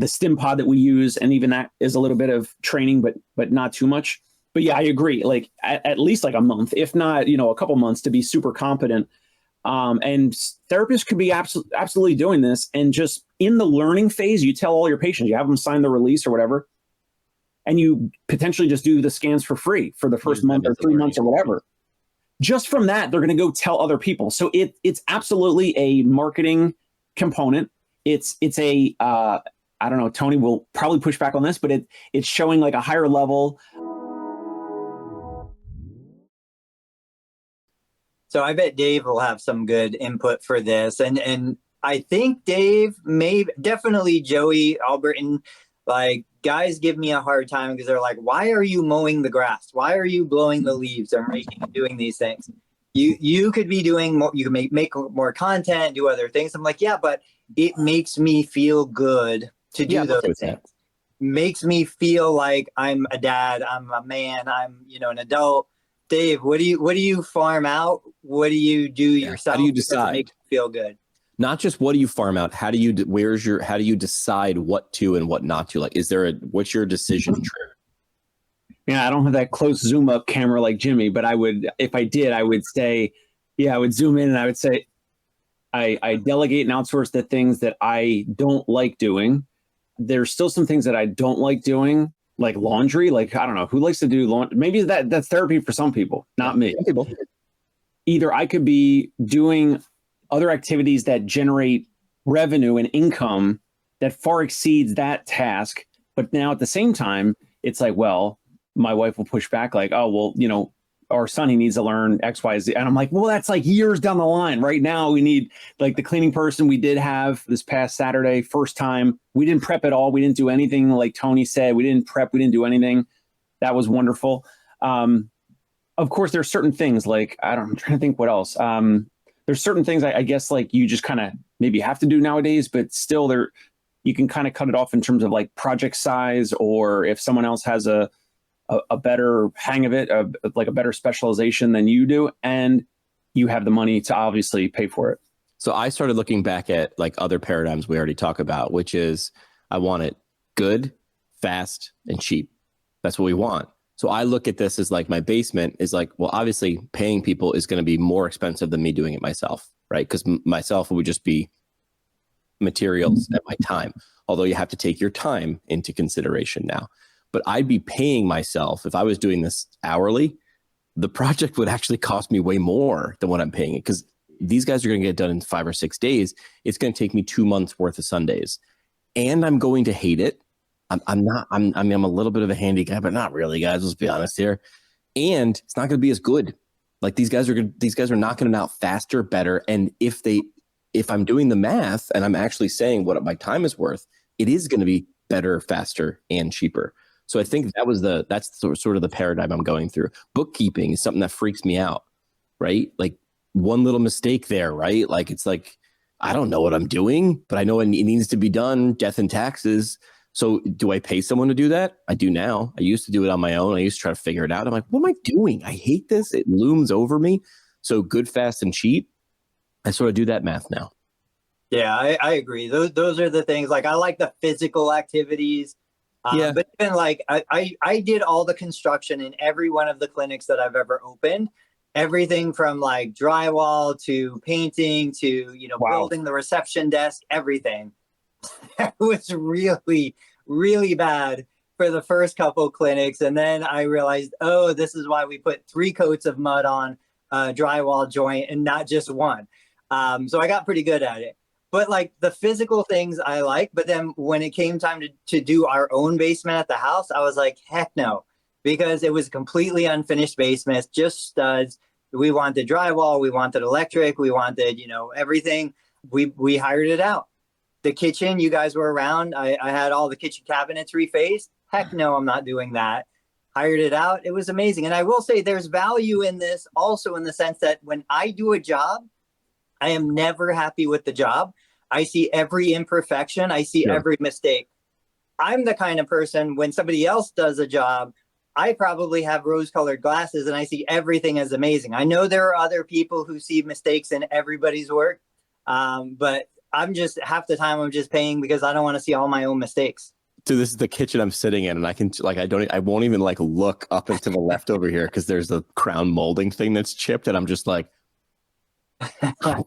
the stim pod that we use, and even that is a little bit of training, but not too much. But yeah, I agree. Like at least like a month, if not, a couple months to be super competent. And therapists could be absolutely doing this. And just in the learning phase, you tell all your patients, you have them sign the release or whatever, and you potentially just do the scans for free for the first month or 3 months or whatever. Just from that, they're going to go tell other people. So it's absolutely a marketing component. It's a, I don't know, Tony will probably push back on this, but it's showing like a higher level. So I bet Dave will have some good input for this. And I think Dave, definitely Joey, Alberton, like guys give me a hard time because they're like, why are you mowing the grass? Why are you blowing the leaves or doing these things? You could be doing more, you can make more content, do other things. I'm like, yeah, but it makes me feel good to do those things. Makes me feel like I'm a dad, I'm a man, I'm, an adult. Dave, what do you farm out? What do you do yourself? How do you decide? To make you feel good? Not just what do you farm out? How do you decide what to and what not to? Like, what's your decision tree? Yeah, I don't have that close zoom up camera like Jimmy, but if I did, I would say, I would zoom in and I would say, I delegate and outsource the things that I don't like doing. There's still some things that I don't like doing, like laundry. Like, I don't know, who likes to do laundry? Maybe that's therapy for some people, not me. Some people. Either I could be doing other activities that generate revenue and income that far exceeds that task. But now at the same time, it's like, well, my wife will push back like, oh, well, our son, he needs to learn X, Y, Z. And I'm like, well, that's like years down the line. Right now, we need like the cleaning person we did have this past Saturday, first time. We didn't prep at all. We didn't do anything like Tony said. We didn't prep. We didn't do anything. That was wonderful. Of course, there's certain things like, I'm trying to think what else. There's certain things I guess like you just kind of maybe have to do nowadays, but still you can kind of cut it off in terms of like project size, or if someone else has a better hang of it, like a better specialization than you do, and you have the money to obviously pay for it. So I started looking back at like other paradigms we already talk about, which is I want it good, fast, and cheap. That's what we want. So I look at this as like my basement is like, well, obviously paying people is going to be more expensive than me doing it myself, right? Because myself would just be materials and my time, although you have to take your time into consideration now. But I'd be paying myself, if I was doing this hourly, the project would actually cost me way more than what I'm paying it, because these guys are going to get done in 5 or 6 days. It's going to take me 2 months worth of Sundays, and I'm going to hate it. I'm a little bit of a handy guy, but not really, guys. Let's be honest here. And it's not going to be as good. Like these guys are knocking it out faster, better. And if I'm doing the math and I'm actually saying what my time is worth, it is going to be better, faster, and cheaper. So I think that's sort of the paradigm I'm going through. Bookkeeping is something that freaks me out, right? Like one little mistake there, right? Like it's like, I don't know what I'm doing, but I know it needs to be done, death and taxes. So do I pay someone to do that? I do now. I used to do it on my own. I used to try to figure it out. I'm like, what am I doing? I hate this. It looms over me. So good, fast, and cheap. I sort of do that math now. Yeah, I agree. Those are the things. Like I like the physical activities. But even like I did all the construction in every one of the clinics that I've ever opened. Everything from like drywall to painting to, building the reception desk, everything. It was really, really bad for the first couple clinics. And then I realized, oh, this is why we put 3 coats of mud on a drywall joint and not just one. So I got pretty good at it. But like the physical things I like, but then when it came time to do our own basement at the house, I was like, heck no, because it was completely unfinished basement, just studs. We wanted drywall, we wanted electric, we wanted, everything. We hired it out. The kitchen, you guys were around. I had all the kitchen cabinets refaced. Heck no, I'm not doing that. Hired it out. It was amazing. And I will say there's value in this also in the sense that when I do a job, I am never happy with the job. I see every imperfection. I see every mistake. I'm the kind of person, when somebody else does a job, I probably have rose-colored glasses and I see everything as amazing. I know there are other people who see mistakes in everybody's work, but I'm just half the time I'm just paying because I don't want to see all my own mistakes. So this is the kitchen I'm sitting in, and I can like I won't even like look up and to the left over here because there's the crown molding thing that's chipped, and I'm just like, oh,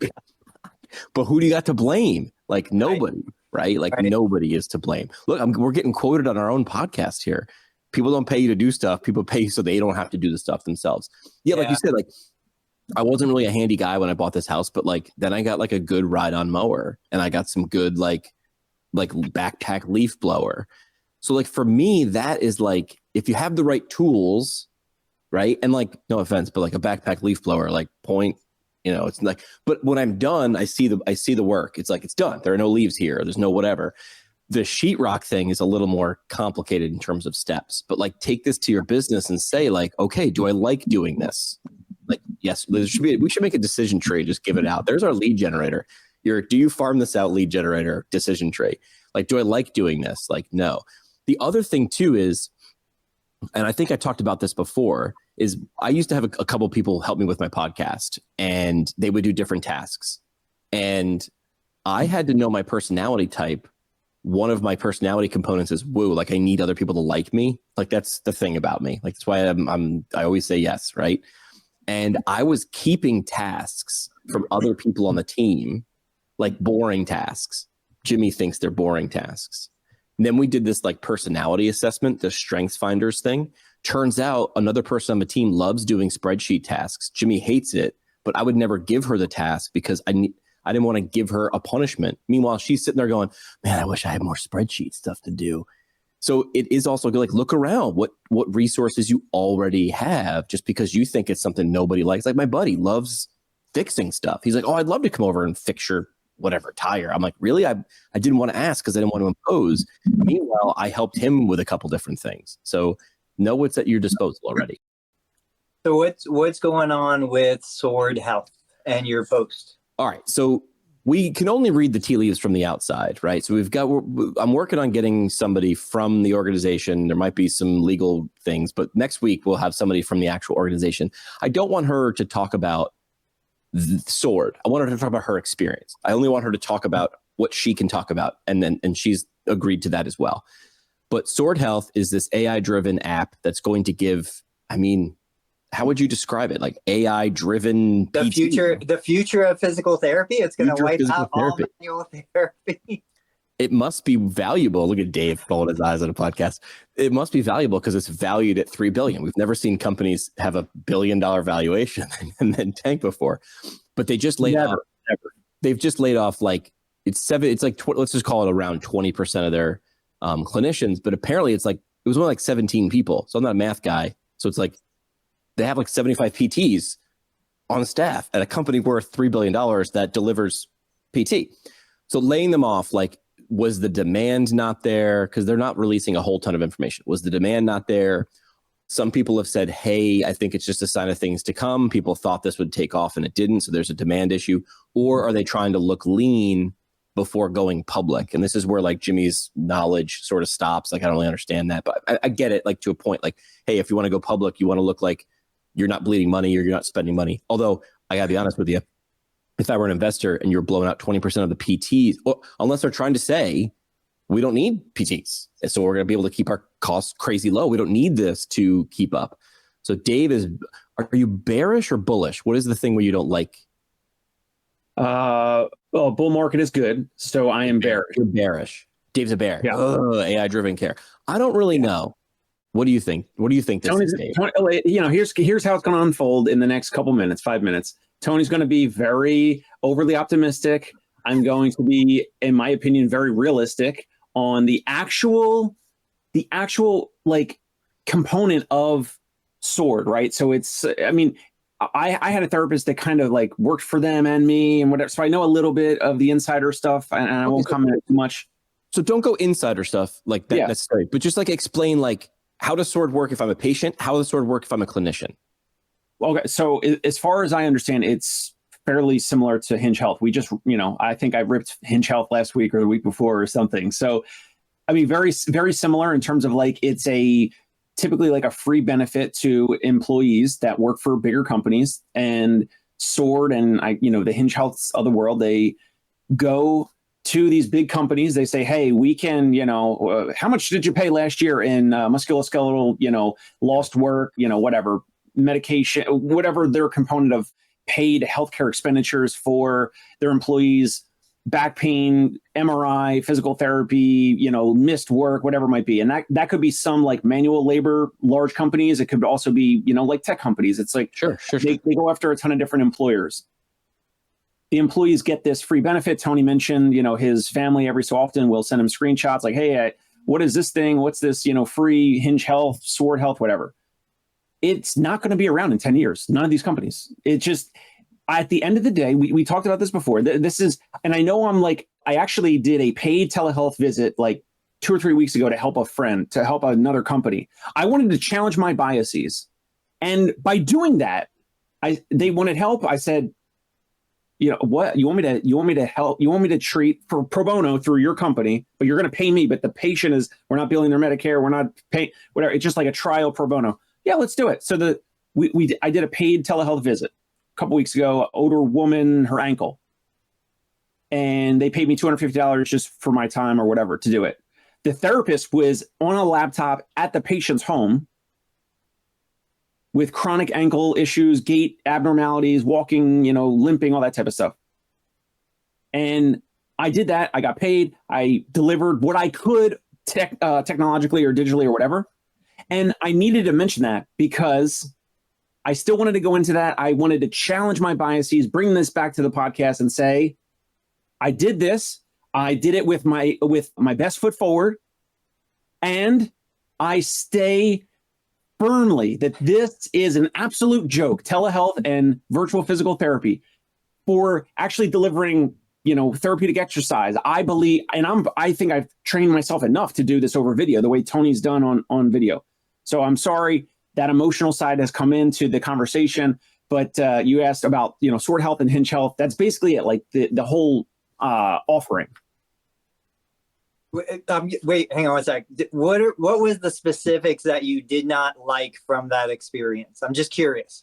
but who do you got to blame? Like nobody, right? Like nobody is to blame. Look, we're getting quoted on our own podcast here. People don't pay you to do stuff. People pay you so they don't have to do the stuff themselves. Yeah, like you said, like I wasn't really a handy guy when I bought this house, but like then I got like a good ride-on mower, and I got some good like backpack leaf blower. So like for me, that is like if you have the right tools, right? And like no offense, but like a backpack leaf blower, like point, it's like. But when I'm done, I see the work. It's like it's done. There are no leaves here. There's no whatever. The sheetrock thing is a little more complicated in terms of steps. But like take this to your business and say like, okay, do I like doing this? Like yes, we should make a decision tree. Just give it out. There's our lead generator. Do you farm this out lead generator decision tree? Like, do I like doing this? Like, no. The other thing too is, and I think I talked about this before, is I used to have a couple people help me with my podcast, and they would do different tasks. And I had to know my personality type. One of my personality components is woo, like I need other people to like me. Like that's the thing about me. Like that's why I always say yes, right? And I was keeping tasks from other people on the team, like boring tasks. Jimmy thinks they're boring tasks. And then we did this like personality assessment, the strengths finders thing. Turns out another person on the team loves doing spreadsheet tasks. Jimmy hates it, but I would never give her the task because I didn't want to give her a punishment. Meanwhile, she's sitting there going, man, I wish I had more spreadsheet stuff to do. So it is also good, like look around what resources you already have just because you think it's something nobody likes. Like my buddy loves fixing stuff. He's like, oh, I'd love to come over and fix your whatever tire. I'm like, really? I didn't want to ask because I didn't want to impose. Meanwhile, I helped him with a couple different things. So know what's at your disposal already. So what's going on with Sword Health and your post? All right. So we can only read the tea leaves from the outside, right? So I'm working on getting somebody from the organization. There might be some legal things, but next week we'll have somebody from the actual organization. I don't want her to talk about Sword. I want her to talk about her experience. I only want her to talk about what she can talk about. And she's agreed to that as well. But Sword Health is this AI-driven app that's going to give, I mean, how would you describe it? Like AI-driven the future of physical therapy. It's going to wipe out all manual therapy. It must be valuable. Look at Dave rolling his eyes on a podcast. It must be valuable because it's valued at $3 billion. We've never seen companies have $1 billion valuation and then tank before. But they just laid off. They've just laid off like it's like let's just call it around 20% of their clinicians. But apparently it was only like 17 people. So I'm not a math guy. So it's like they have like 75 PTs on staff at a company worth $3 billion that delivers PT. So laying them off, like, was the demand not there? Because they're not releasing a whole ton of information. Was the demand not there? Some people have said, hey, I think it's just a sign of things to come. People thought this would take off and it didn't. So there's a demand issue. Or are they trying to look lean before going public? And this is where like Jimmy's knowledge sort of stops. Like, I don't really understand that, but I get it, like to a point. Like, hey, if you want to go public, you want to look like you're not bleeding money or you're not spending money. Although I gotta be honest with you, if I were an investor and you're blowing out 20% of the PTs, unless they're trying to say, we don't need PTs. So we're going to be able to keep our costs crazy low. We don't need this to keep up. So Dave are you bearish or bullish? What is the thing where you don't like? Well, bull market is good. So I am bearish. You're bearish. Dave's a bear. Yeah. AI-driven care. I don't really know. What do you think? What do you think this is, Dave? Tony, here's how it's going to unfold in the next couple minutes, 5 minutes. Tony's going to be very overly optimistic. I'm going to be, in my opinion, very realistic on the actual like component of Sword, right? So it's, I mean, I had a therapist that kind of like worked for them and me and whatever. So I know a little bit of the insider stuff and I won't comment too much. So don't go insider stuff like that necessarily, but just like explain like, how does Sword work if I'm a patient? How does Sword work if I'm a clinician? Okay, so as far as I understand, it's fairly similar to Hinge Health. We just, I think I ripped Hinge Health last week or the week before or something. So, I mean, very, very similar in terms of like, it's typically like a free benefit to employees that work for bigger companies. And Sword and the Hinge Healths of the world, they go to these big companies. They say, hey, we can, how much did you pay last year in musculoskeletal, lost work, whatever, medication, whatever their component of paid healthcare expenditures for their employees, back pain, MRI, physical therapy, missed work, whatever it might be. And that could be some like manual labor, large companies. It could also be, like tech companies. It's like, sure. They go after a ton of different employers. The employees get this free benefit. Tony mentioned, his family every so often will send him screenshots like, hey, what is this thing? What's this, free Hinge Health, Sword Health, whatever. It's not going to be around in 10 years. None of these companies. It just, at the end of the day, we talked about this before. This is, and I know I actually did a paid telehealth visit like 2 or 3 weeks ago to help a friend, to help another company. I wanted to challenge my biases. And by doing that, they wanted help. I said, what you want me to help? You want me to treat for pro bono through your company, but you're going to pay me. But the patient we're not billing their Medicare. We're not paying whatever. It's just like a trial pro bono. Yeah, let's do it. So I did a paid telehealth visit a couple weeks ago, older woman, her ankle. And they paid me $250 just for my time or whatever to do it. The therapist was on a laptop at the patient's home with chronic ankle issues, gait abnormalities, walking, limping, all that type of stuff. And I did that. I got paid. I delivered what I could technologically or digitally or whatever. And I needed to mention that because I still wanted to go into that. I wanted to challenge my biases, bring this back to the podcast and say, I did this. I did it with my best foot forward. And I stay firmly that this is an absolute joke, telehealth and virtual physical therapy for actually delivering, therapeutic exercise. I believe, and I think I've trained myself enough to do this over video, the way Tony's done on video. So I'm sorry that emotional side has come into the conversation, but you asked about, Sword Health and Hinge Health. That's basically it, like the whole offering. Wait, hang on one sec. What was the specifics that you did not like from that experience? I'm just curious.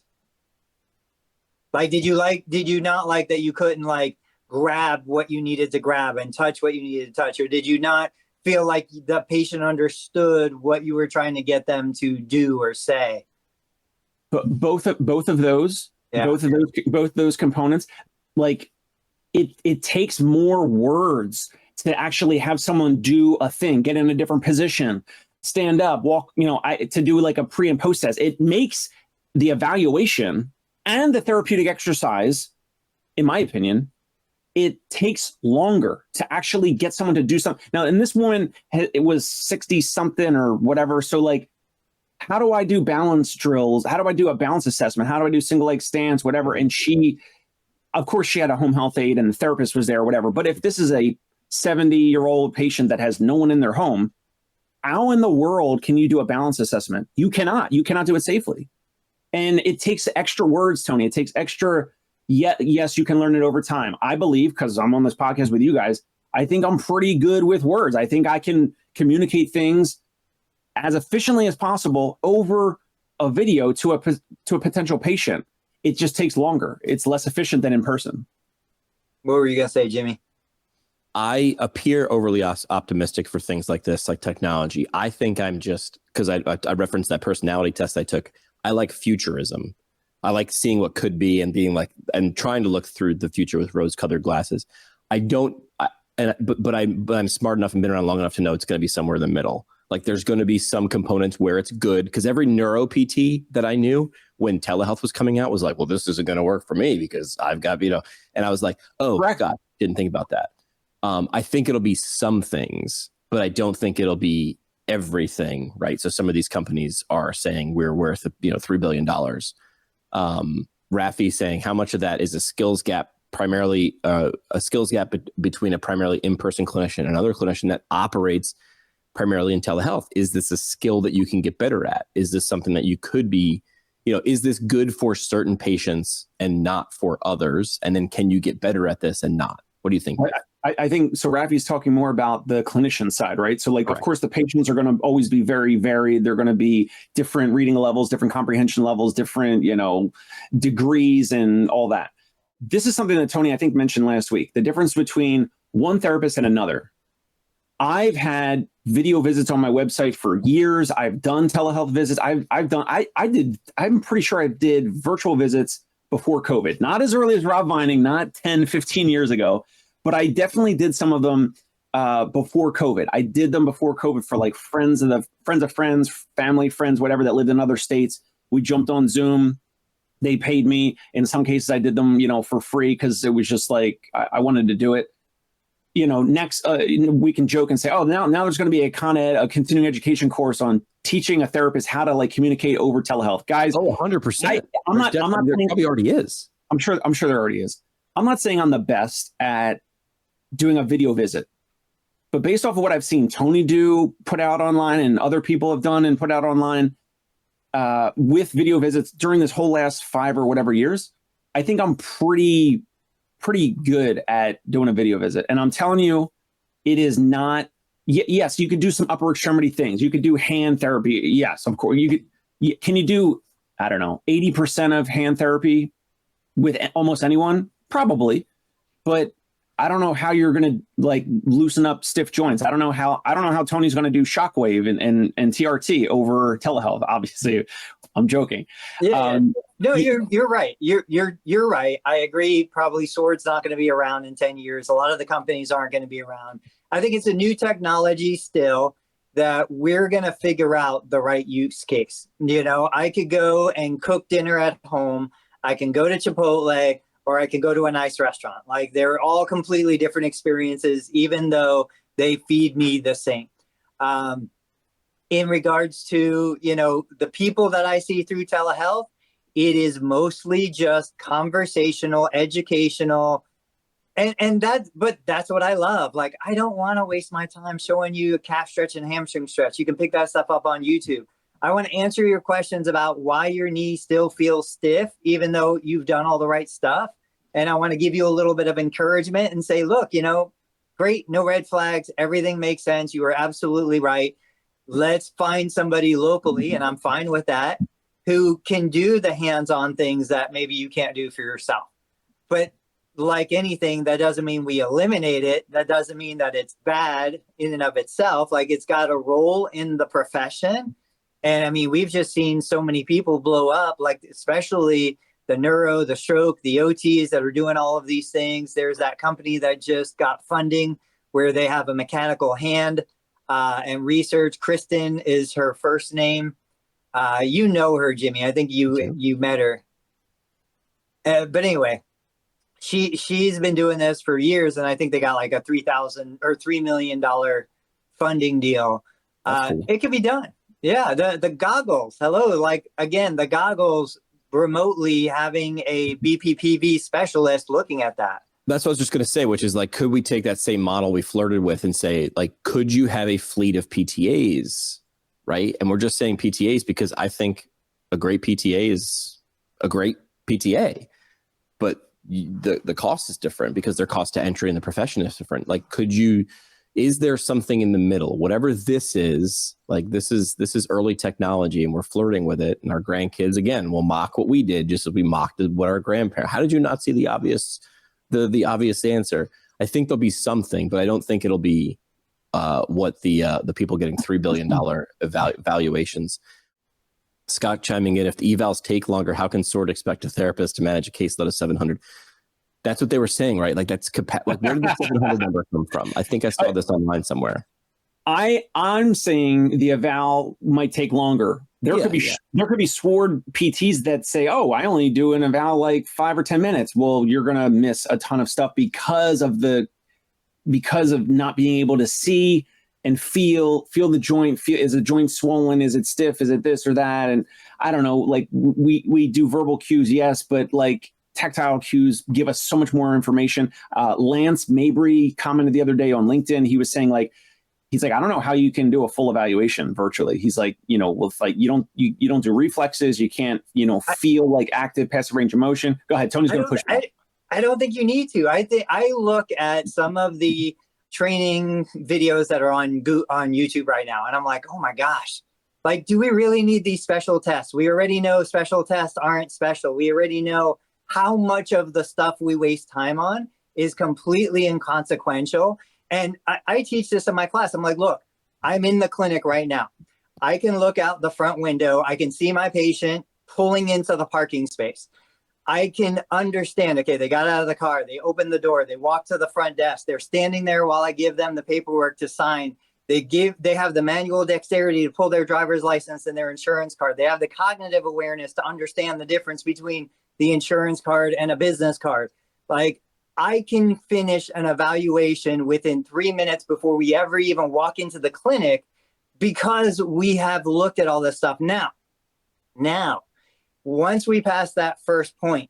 Like, did you not like that you couldn't like grab what you needed to grab and touch what you needed to touch? Or did you not feel like the patient understood what you were trying to get them to do or say? But both of those, both those components, like it takes more words to actually have someone do a thing, get in a different position, stand up, walk, to do like a pre and post test. It makes the evaluation and the therapeutic exercise, in my opinion, it takes longer to actually get someone to do something. Now, in this woman, it was 60 something or whatever. So like, how do I do balance drills? How do I do a balance assessment? How do I do single leg stance, whatever? And of course she had a home health aide and the therapist was there or whatever. But if this is a 70-year-old patient that has no one in their home, how in the world can you do a balance assessment? You cannot do it safely. And it takes extra words, Tony. It takes extra, yes, you can learn it over time. I believe, because I'm on this podcast with you guys, I think I'm pretty good with words. I think I can communicate things as efficiently as possible over a video to a potential patient. It just takes longer. It's less efficient than in person. What were you going to say, Jimmy? I appear overly optimistic for things like this, like technology. I think I'm just, because I referenced that personality test I took. I like futurism. I like seeing what could be and being like, and trying to look through the future with rose-colored glasses. But I'm smart enough and been around long enough to know it's going to be somewhere in the middle. Like there's going to be some components where it's good, because every neuro PT that I knew when telehealth was coming out was like, well, this isn't going to work for me because I've got, and I was like, oh, God, didn't think about that. I think it'll be some things, but I don't think it'll be everything, right? So some of these companies are saying we're worth, $3 billion. Rafi saying how much of that is a skills gap, primarily a skills gap between a primarily in-person clinician and another clinician that operates primarily in telehealth. Is this a skill that you can get better at? Is this something that you could be, is this good for certain patients and not for others? And then can you get better at this and not? What do you think? I think so. Rafi's talking more about the clinician side, right? So like, Correct. Of course, the patients are going to always be very varied. They're going to be different reading levels, different comprehension levels, different, degrees and all that. This is something that Tony, I think, mentioned last week. The difference between one therapist and another. I've had video visits on my website for years. I've done telehealth visits. I'm pretty sure I did virtual visits before COVID, not as early as Rob Vining, not 10, 15 years ago, but I definitely did some of them before COVID. I did them before COVID for like friends of friends, family, friends, whatever, that lived in other states. We jumped on Zoom. They paid me. In some cases, I did them, for free because it was just like I wanted to do it. Next we can joke and say, oh, now there's going to be a continuing education course on teaching a therapist how to like communicate over telehealth, guys. Oh, 100%. I'm not there saying, probably already is. I'm sure there already is. I'm not saying I'm the best at doing a video visit, but based off of what I've seen Tony do, put out online, and other people have done and put out online with video visits during this whole last 5 or whatever years, I think I'm pretty good at doing a video visit. And I'm telling you, it is not, yes, you could do some upper extremity things. You could do hand therapy. Yes, of course. Can you do, I don't know, 80% of hand therapy with almost anyone? Probably. But I don't know how you're going to like loosen up stiff joints. I don't know how Tony's going to do shockwave and TRT over telehealth. Obviously, I'm joking. Yeah. No, you're right. You're right. I agree. Probably Sword's not going to be around in 10 years. A lot of the companies aren't going to be around. I think it's a new technology still that we're going to figure out the right use case. I could go and cook dinner at home. I can go to Chipotle, or I can go to a nice restaurant. Like, they're all completely different experiences, even though they feed me the same. In regards to, the people that I see through telehealth, it is mostly just conversational, educational, but that's what I love. Like, I don't want to waste my time showing you a calf stretch and hamstring stretch. You can pick that stuff up on YouTube. I want to answer your questions about why your knee still feels stiff, even though you've done all the right stuff. And I want to give you a little bit of encouragement and say, look, great, no red flags. Everything makes sense. You are absolutely right. Let's find somebody locally, and I'm fine with that, who can do the hands-on things that maybe you can't do for yourself. But like anything, that doesn't mean we eliminate it. That doesn't mean that it's bad in and of itself. Like, it's got a role in the profession. And I mean, we've just seen so many people blow up, like especially the neuro, the stroke, the OTs that are doing all of these things. There's that company that just got funding where they have a mechanical hand and research. Kristen is her first name. You know her, Jimmy. I think you met her. But anyway, she's been doing this for years, and I think they got like a $3 million funding deal. Cool. It can be done. Yeah, the goggles. Hello, like again, the goggles remotely having a BPPV specialist looking at that. That's what I was just going to say, which is like, could we take that same model we flirted with and say, like, could you have a fleet of PTAs, right? And we're just saying PTAs because I think a great PTA is a great PTA, but the cost is different because their cost to entry in the profession is different. Like, is there something in the middle? Whatever this is, like this is early technology and we're flirting with it. And our grandkids, again, will mock what we did just as we mocked what our grandparents. How did you not see the obvious answer? I think there'll be something, but I don't think it'll be what the people getting $3 billion valuations. Scott chiming in, if the evals take longer, how can Sword expect a therapist to manage a caseload of 700? That's what they were saying, right? Like like where did the 700 number come from? I think I saw this online somewhere. I'm saying the eval might take longer. There could be Sword PTs that say, "Oh, I only do an eval like 5 or 10 minutes." Well, you're gonna miss a ton of stuff because of not being able to see and feel the joint. Is the joint swollen? Is it stiff? Is it this or that? And I don't know. Like we do verbal cues, yes, but like tactile cues give us so much more information. Lance Mabry commented the other day on LinkedIn. He was saying he's like, I don't know how you can do a full evaluation virtually. He's like, with like, you don't do reflexes. You can't, feel like active passive range of motion. Go ahead. Tony's going to push back. I don't think you need to. I think I look at some of the training videos that are on YouTube right now. And I'm like, oh my gosh, like, do we really need these special tests? We already know special tests aren't special. We already know how much of the stuff we waste time on is completely inconsequential. And I teach this in my class. I'm like, look, I'm in the clinic right now. I can look out the front window. I can see my patient pulling into the parking space. I can understand, okay, they got out of the car, they opened the door, they walked to the front desk, they're standing there while I give them the paperwork to sign. They have the manual dexterity to pull their driver's license and their insurance card. They have the cognitive awareness to understand the difference between the insurance card and a business card. Like, I can finish an evaluation within 3 minutes before we ever even walk into the clinic because we have looked at all this stuff. Now, once we pass that first point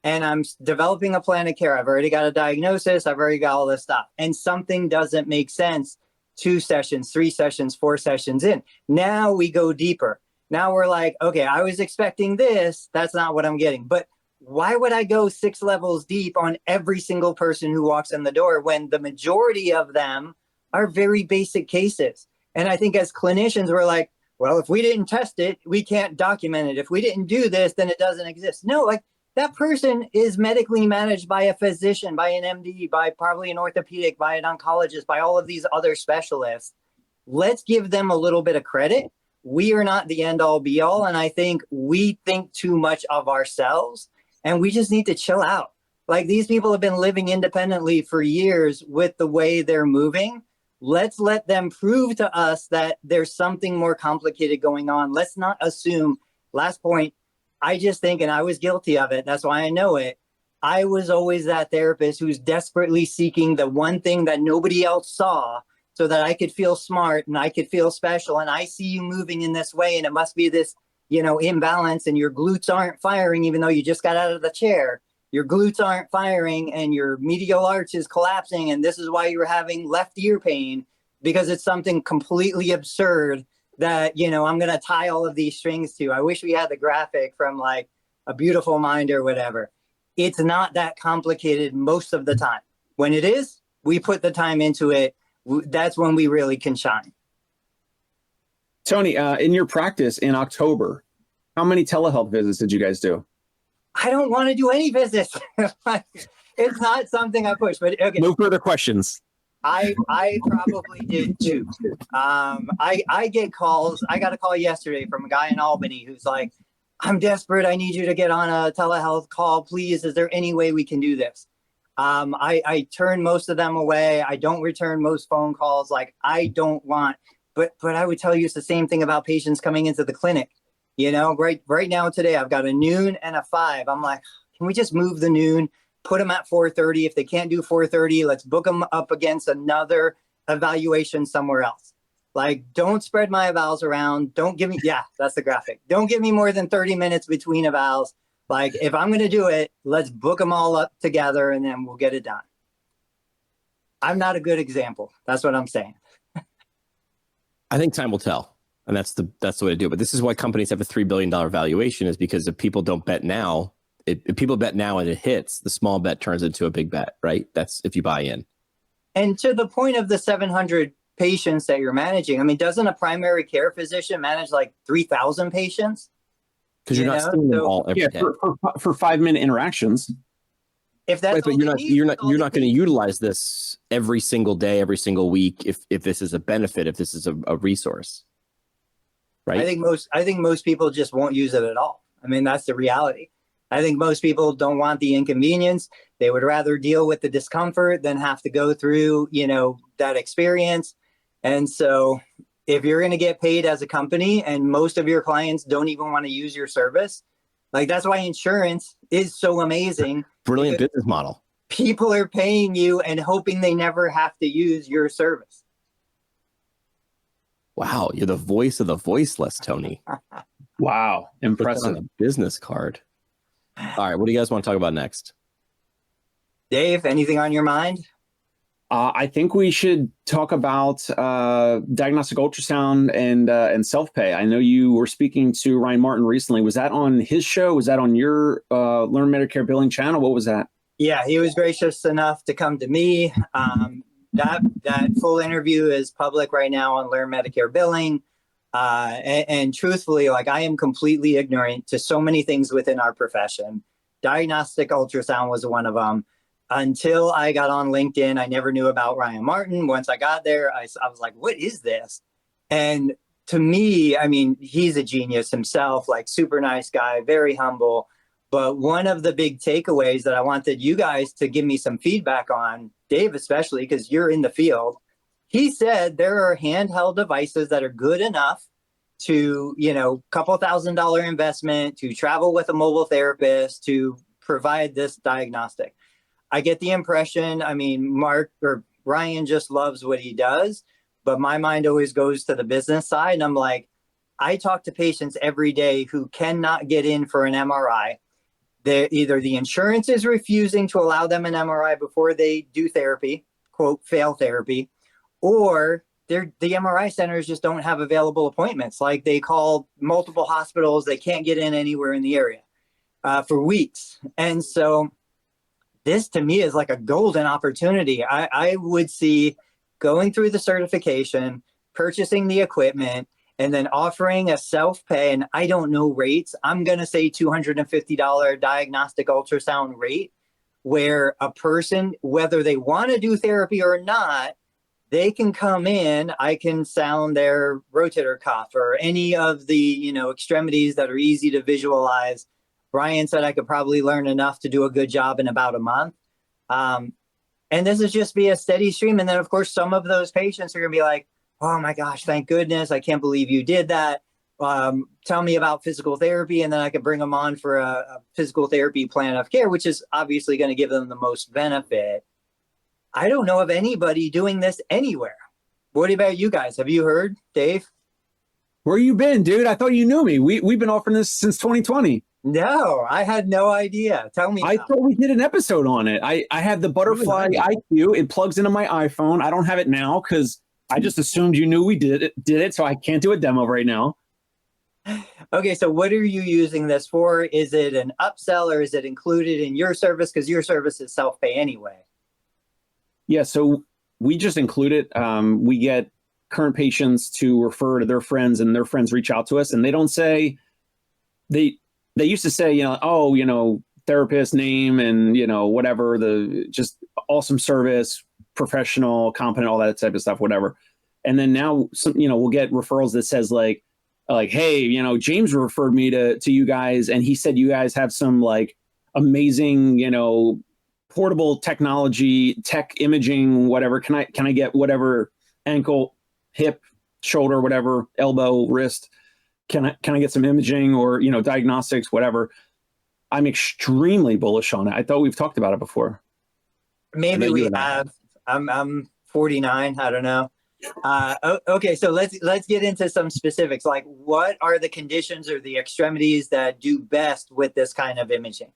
and I'm developing a plan of care, I've already got a diagnosis, I've already got all this stuff, and something doesn't make sense 2 sessions, 3 sessions, 4 sessions in. Now we go deeper. Now we're like, okay, I was expecting this. That's not what I'm getting. But why would I go 6 levels deep on every single person who walks in the door when the majority of them are very basic cases? And I think as clinicians, we're like, well, if we didn't test it, we can't document it. If we didn't do this, then it doesn't exist. No, like, that person is medically managed by a physician, by an MD, by probably an orthopedic, by an oncologist, by all of these other specialists. Let's give them a little bit of credit. We are not the end all be all. And I think we think too much of ourselves and we just need to chill out. Like, these people have been living independently for years with the way they're moving. Let's let them prove to us that there's something more complicated going on. Let's not assume. Last point, I just think, and I was guilty of it, that's why I know it, I was always that therapist who's desperately seeking the one thing that nobody else saw so that I could feel smart and I could feel special. And I see you moving in this way and it must be this, imbalance, and your glutes aren't firing even though you just got out of the chair. Your glutes aren't firing and your medial arch is collapsing. And this is why you're having left ear pain, because it's something completely absurd that, I'm going to tie all of these strings to. I wish we had the graphic from like A Beautiful Mind or whatever. It's not that complicated most of the time. When it is, we put the time into it. That's when we really can shine. Tony, in your practice in October, how many telehealth visits did you guys do? I don't want to do any visits. It's not something I push, but okay. No further questions. I probably did 2. I get calls. I got a call yesterday from a guy in Albany who's like, I'm desperate. I need you to get on a telehealth call, please. Is there any way we can do this? I turn most of them away. I don't return most phone calls. Like, I don't want, but I would tell you it's the same thing about patients coming into the clinic. Right now today, I've got a noon and a 5. I'm like, can we just move the noon, put them at 4:30? If they can't do 4:30, let's book them up against another evaluation somewhere else. Like, don't spread my evals around. Don't give me, that's the graphic. Don't give me more than 30 minutes between evals. Like, if I'm going to do it, let's book them all up together and then we'll get it done. I'm not a good example. That's what I'm saying. I think time will tell. And that's the way to do it. But this is why companies have a $3 billion valuation, is because if people don't bet now, if people bet now and it hits, the small bet turns into a big bet, right? That's if you buy in. And to the point of the 700 patients that you're managing, I mean, doesn't a primary care physician manage like 3,000 patients? Because you're not seeing them all every day. For 5-minute interactions. If that's right, but you're not going to utilize this every single day, every single week. If this is a benefit, if this is a resource, right? I think most people just won't use it at all. I mean, that's the reality. I think most people don't want the inconvenience. They would rather deal with the discomfort than have to go through, that experience. And so if you're going to get paid as a company and most of your clients don't even want to use your service, like, that's why insurance is so amazing. Brilliant business model. People are paying you and hoping they never have to use your service. Wow. You're the voice of the voiceless, Tony. Wow. Impressive. On a business card. All right. What do you guys want to talk about next? Dave, anything on your mind? I think we should talk about diagnostic ultrasound and self-pay. I know you were speaking to Ryan Martin recently. Was that on his show? Was that on your Learn Medicare Billing channel? What was that? Yeah, he was gracious enough to come to me. That full interview is public right now on Learn Medicare Billing. And truthfully, like, I am completely ignorant to so many things within our profession. Diagnostic ultrasound was one of them. until I got on LinkedIn. I never knew about Ryan Martin. Once I got there, I was like, what is this? And to me, I mean, he's a genius himself, like super nice guy, very humble. But one of the big takeaways that I wanted you guys to give me some feedback on, Dave especially, because you're in the field, he said there are handheld devices that are good enough to, couple $1,000 investment, to travel with a mobile therapist, to provide this diagnostic. I get the impression, I mean, Mark or Ryan just loves what he does, but my mind always goes to the business side. And I'm like, I talk to patients every day who cannot get in for an MRI. Either the insurance is refusing to allow them an MRI before they do therapy, quote, fail therapy, or the MRI centers just don't have available appointments. Like they call multiple hospitals, they can't get in anywhere in the area for weeks. And so this to me is like a golden opportunity. I would see going through the certification, purchasing the equipment, and then offering a self-pay, and I don't know rates. I'm going to say $250 diagnostic ultrasound rate, where a person, whether they want to do therapy or not, they can come in, I can sound their rotator cuff or any of the, extremities that are easy to visualize. Ryan said I could probably learn enough to do a good job in about a month. And this is just be a steady stream. And then, of course, some of those patients are going to be like, oh my gosh, thank goodness. I can't believe you did that. Tell me about physical therapy. And then I can bring them on for a physical therapy plan of care, which is obviously going to give them the most benefit. I don't know of anybody doing this anywhere. What about you guys? Have you heard, Dave? Where you been, dude? I thought you knew me. We've been offering this since 2020. No, I had no idea. Tell me. I thought we did an episode on it. I had the Butterfly IQ. It plugs into my iPhone. I don't have it now because I just assumed you knew we did it, so I can't do a demo right now. Okay, so what are you using this for? Is it an upsell or is it included in your service? Because your service is self-pay anyway. Yeah, so we just include it. We get current patients to refer to their friends, and their friends reach out to us, and they don't say they used to say, therapist name and whatever, the just awesome service, professional, competent, all that type of stuff, whatever. And then now, we'll get referrals that says like, hey, James referred me to you guys, and he said you guys have some like amazing, portable technology, tech imaging, whatever. Can I get whatever ankle, hip, shoulder, whatever, elbow, wrist? Can I get some imaging or, diagnostics, whatever? I'm extremely bullish on it. I thought we've talked about it before. Maybe we have. I'm 49. I don't know. Okay, so let's get into some specifics. Like, what are the conditions or the extremities that do best with this kind of imaging?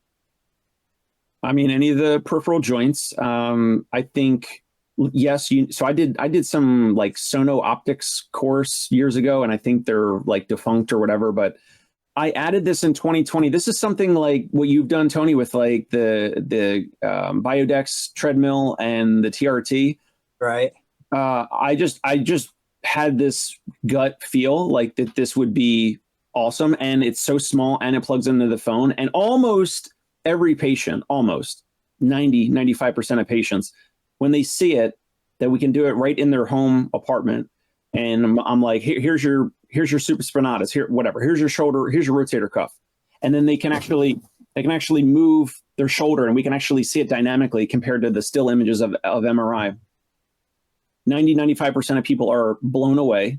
I mean, any of the peripheral joints. I think, yes. So I did some like Sono optics course years ago, and I think they're like defunct or whatever. But I added this in 2020. This is something like what you've done, Tony, with like the Biodex treadmill and the TRT. Right. I just had this gut feel like that this would be awesome, and it's so small and it plugs into the phone, and almost every patient, almost 95% of patients, when they see it, that we can do it right in their home apartment. And I'm like, here's your supraspinatus, here, whatever. Here's your shoulder. Here's your rotator cuff. And then they can actually move their shoulder, and we can actually see it dynamically compared to the still images of MRI. 95% of people are blown away.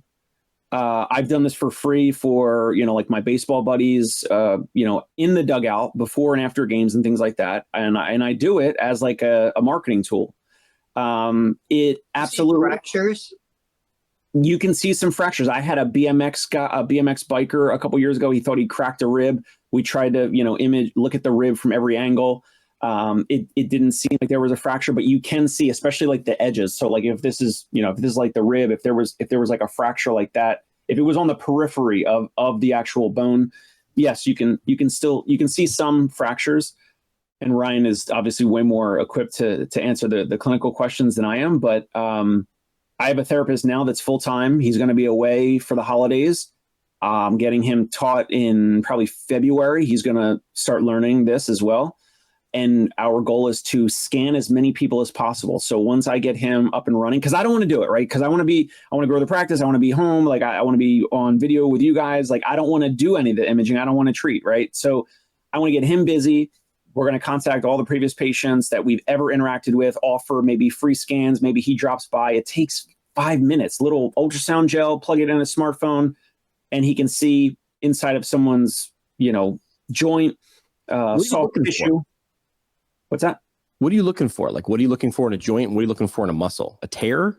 I've done this for free for, like my baseball buddies, in the dugout before and after games and things like that. And I do it as like a marketing tool. It absolutely fractures. You can see some fractures. I had a BMX biker a couple years ago. He thought he cracked a rib. We tried to, look at the rib from every angle. It didn't seem like there was a fracture, but you can see, especially like the edges. So like if this is like the rib, if there was like a fracture like that, if it was on the periphery of the actual bone, yes, you can see some fractures. And Ryan is obviously way more equipped to answer the clinical questions than I am. But I have a therapist now that's full time. He's going to be away for the holidays. I'm getting him taught in probably February. He's going to start learning this as well. And our goal is to scan as many people as possible. So once I get him up and running, because I don't want to do it, right? Because I want to grow the practice. I want to be home. Like I want to be on video with you guys. Like I don't want to do any of the imaging. I don't want to treat, right? So I want to get him busy. We're going to contact all the previous patients that we've ever interacted with, offer maybe free scans. Maybe he drops by. It takes 5 minutes, little ultrasound gel, plug it in a smartphone, and he can see inside of someone's, joint, soft tissue. What's that? What are you looking for? Like, what are you looking for in a joint? What are you looking for in a muscle? A tear?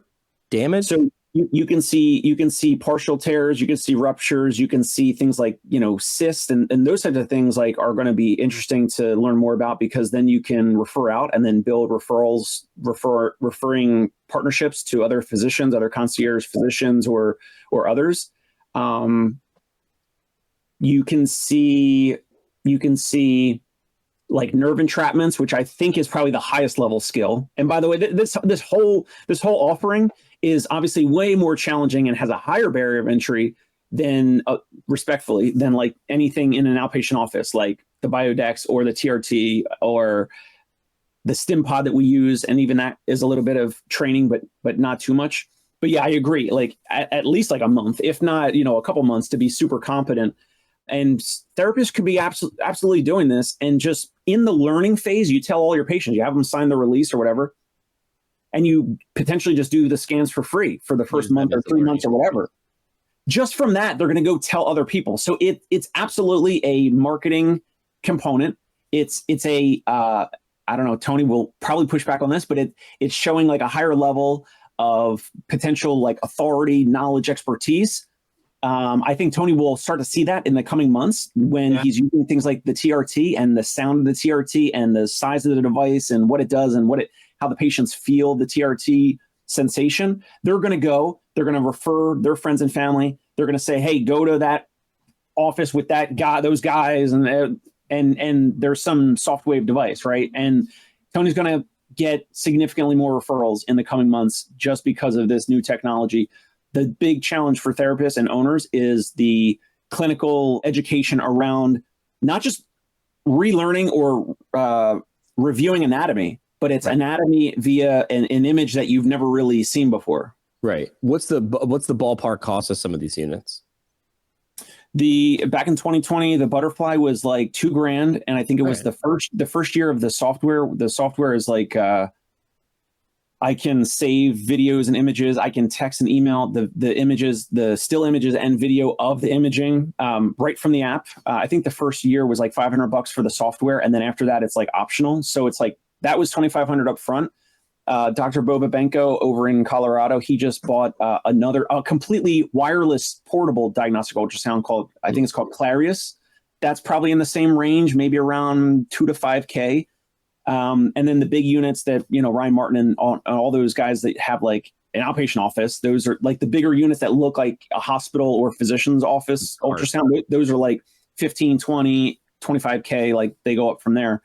Damage? So you can see partial tears, you can see ruptures, you can see things like, cysts and those types of things like are going to be interesting to learn more about, because then you can refer out and then build referring partnerships to other physicians, other concierge physicians or others. You can see like nerve entrapments, which I think is probably the highest level skill. And by the way, this whole offering is obviously way more challenging and has a higher barrier of entry than, respectfully, than like anything in an outpatient office, like the Biodex or the TRT or the stim pod that we use. And even that is a little bit of training, but not too much. But yeah, I agree. Like at least like a month, if not, a couple months to be super competent. And therapists could be absolutely doing this. And just in the learning phase, you tell all your patients, you have them sign the release or whatever, and you potentially just do the scans for free for the first month or 3 months or whatever. Just from that, they're going to go tell other people. So it's absolutely a marketing component. It's I don't know, Tony will probably push back on this, but it's showing like a higher level of potential like authority, knowledge, expertise. I think Tony will start to see that in the coming months when he's using things like the TRT and the sound of the TRT and the size of the device and what it does and how the patients feel the TRT sensation. They're going to refer their friends and family. They're going to say, hey, go to that office with that guy, those guys. And there's some soft wave device, right? And Tony's going to get significantly more referrals in the coming months just because of this new technology. The big challenge for therapists and owners is the clinical education around not just relearning or reviewing anatomy, but it's anatomy via an image that you've never really seen before. Right. What's the ballpark cost of some of these units? Back in 2020, the Butterfly was like $2,000, and I think it was the first year of the software. The software is like I can save videos and images. I can text and email the images, the still images and video of the imaging right from the app. I think the first year was like $500 for the software, and then after that, it's like optional. So it's like that was $2,500 up front. Dr. Boba Benko over in Colorado, he just bought a completely wireless portable diagnostic ultrasound I think it's called Clarius. That's probably in the same range, maybe around $2,000 to $5,000. And then the big units that, Ryan Martin and all those guys that have like an outpatient office, those are like the bigger units that look like a hospital or physician's office ultrasound. Those are like 15, 20, 25K, like they go up from there.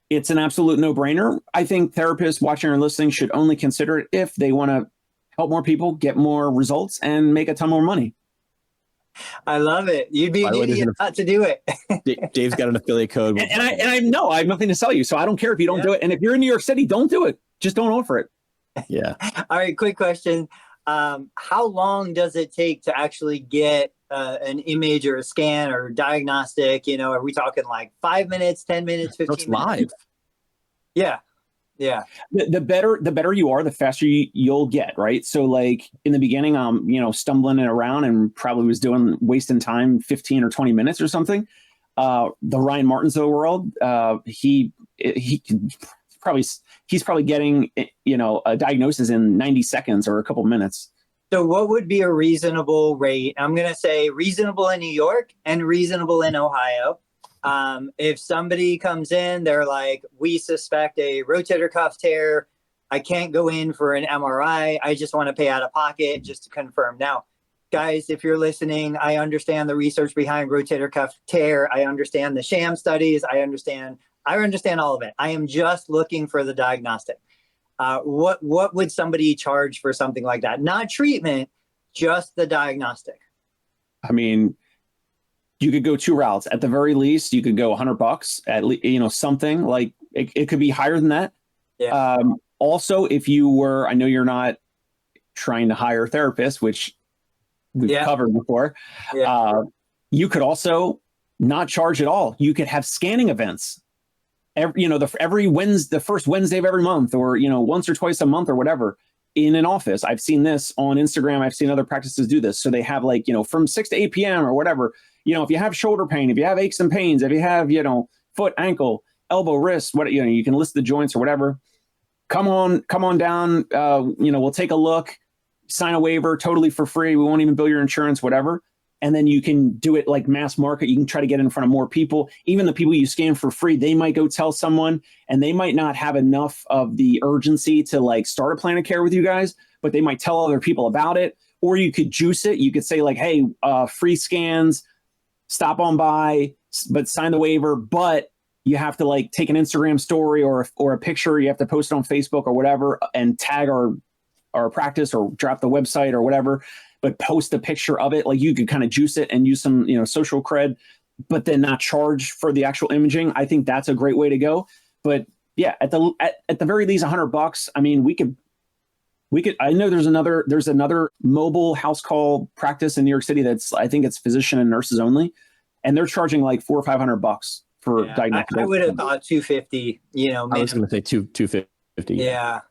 It's an absolute no-brainer. I think therapists watching or listening should only consider it if they want to help more people, get more results, and make a ton more money. I love it. You'd be an idiot not to do it. Dave's got an affiliate code. And I know I have nothing to sell you, so I don't care if you don't do it. And if you're in New York City, don't do it. Just don't offer it. Yeah. All right, quick question. How long does it take to actually get an image or a scan or diagnostic? Are we talking like 5 minutes, 10 minutes, 15 minutes? Live. Yeah. Yeah. The better you are, the faster you'll get, right? So like in the beginning, stumbling around and probably was wasting time 15 or 20 minutes or something. The Ryan Martins of the world, he's probably getting, a diagnosis in 90 seconds or a couple minutes. So what would be a reasonable rate? I'm going to say reasonable in New York and reasonable in Ohio. If somebody comes in, they're like, we suspect a rotator cuff tear. I can't go in for an MRI. I just want to pay out of pocket just to confirm. Now, guys, if you're listening, I understand the research behind rotator cuff tear. I understand the sham studies. I understand all of it. I am just looking for the diagnostic. What would somebody charge for something like that? Not treatment, just the diagnostic. I mean, you could go two routes. At the very least, you could go $100 at least, something like it could be higher than that. Yeah. Also, if you were, I know you're not trying to hire therapists, which we've covered before. Yeah. You could also not charge at all. You could have scanning events the first Wednesday of every month, or, once or twice a month or whatever in an office. I've seen this on Instagram. I've seen other practices do this. So they have from 6 to 8 p.m. or whatever, if you have shoulder pain, if you have aches and pains, if you have, foot, ankle, elbow, wrist, you can list the joints or whatever. Come on down. We'll take a look, sign a waiver totally for free. We won't even bill your insurance, whatever. And then you can do it like mass market. You can try to get in front of more people. Even the people you scan for free, they might go tell someone, and they might not have enough of the urgency to start a plan of care with you guys, but they might tell other people about it. Or you could juice it. You could say hey, free scans, stop on by, but sign the waiver. But you have to take an Instagram story or a picture. You have to post it on Facebook or whatever, and tag our practice or drop the website or whatever. But post a picture of it. You could kind of juice it and use some, social cred, but then not charge for the actual imaging. I think that's a great way to go. But yeah, at the very least, $100. I mean, we could. I know there's another mobile house call practice in New York City I think it's physician and nurses only, and they're charging $400 or $500 for diagnostic. I would have thought $250. I was going to say $250. Yeah.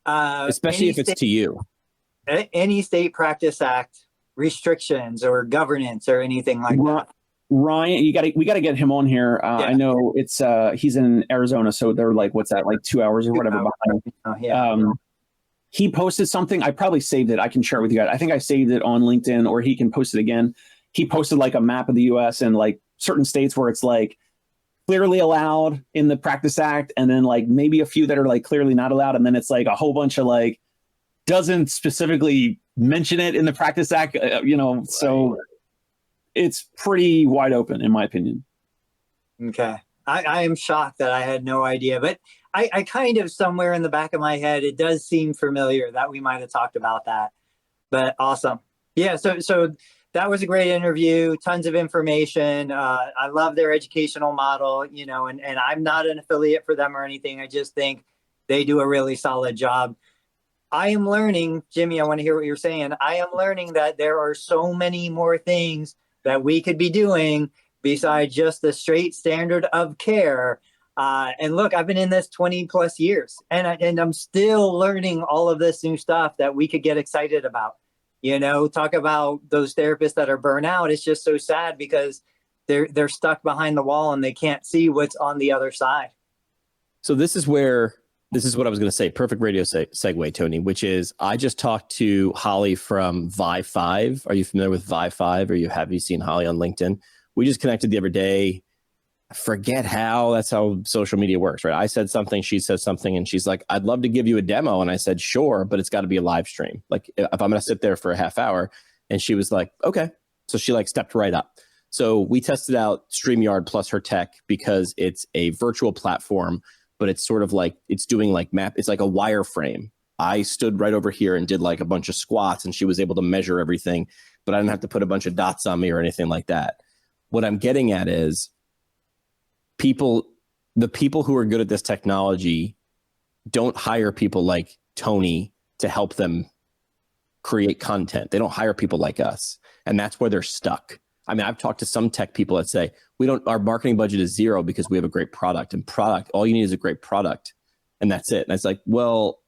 Especially if it's to you. Any state practice act restrictions or governance or anything like that. Ryan, we got to get him on here. I know it's he's in Arizona, so they're what's that, 2 hours or whatever behind. He posted something. I probably saved it. I can share it with you guys. I think I saved it on LinkedIn, or he can post it again. He posted a map of the U.S. and certain states where it's clearly allowed in the Practice Act, and then maybe a few that are clearly not allowed, and then it's a whole bunch of doesn't specifically mention it in the Practice Act, so it's pretty wide open, in my opinion. Okay. I am shocked that I had no idea, but I kind of, somewhere in the back of my head, it does seem familiar that we might have talked about that, but awesome. Yeah. So that was a great interview. Tons of information. I love their educational model, and I'm not an affiliate for them or anything. I just think they do a really solid job. I am learning, Jimmy, I want to hear what you're saying. I am learning that there are so many more things that we could be doing besides just the straight standard of care. And look, I've been in this 20 plus years, and I'm still learning all of this new stuff that we could get excited about. Talk about those therapists that are burnt out. It's just so sad because they're stuck behind the wall and they can't see what's on the other side. So this is what I was going to say. Perfect radio segue, Tony, which is I just talked to Holly from Vi5. Are you familiar with Vi5, or have you seen Holly on LinkedIn? We just connected the other day. I forget how. That's how social media works, right? I said something, she said something, and she's like, I'd love to give you a demo. And I said, sure, but it's got to be a live stream. If I'm going to sit there for a half hour. And she was like, okay. So she stepped right up. So we tested out StreamYard plus her tech because it's a virtual platform, but it's sort of it's doing it's like a wireframe. I stood right over here and did a bunch of squats, and she was able to measure everything, but I didn't have to put a bunch of dots on me or anything like that. What I'm getting at is the people who are good at this technology don't hire people like Tony to help them create content. They don't hire people like us. And that's where they're stuck. I mean, I've talked to some tech people that say, our marketing budget is zero because we have a great product, and all you need is a great product. And that's it. And it's well,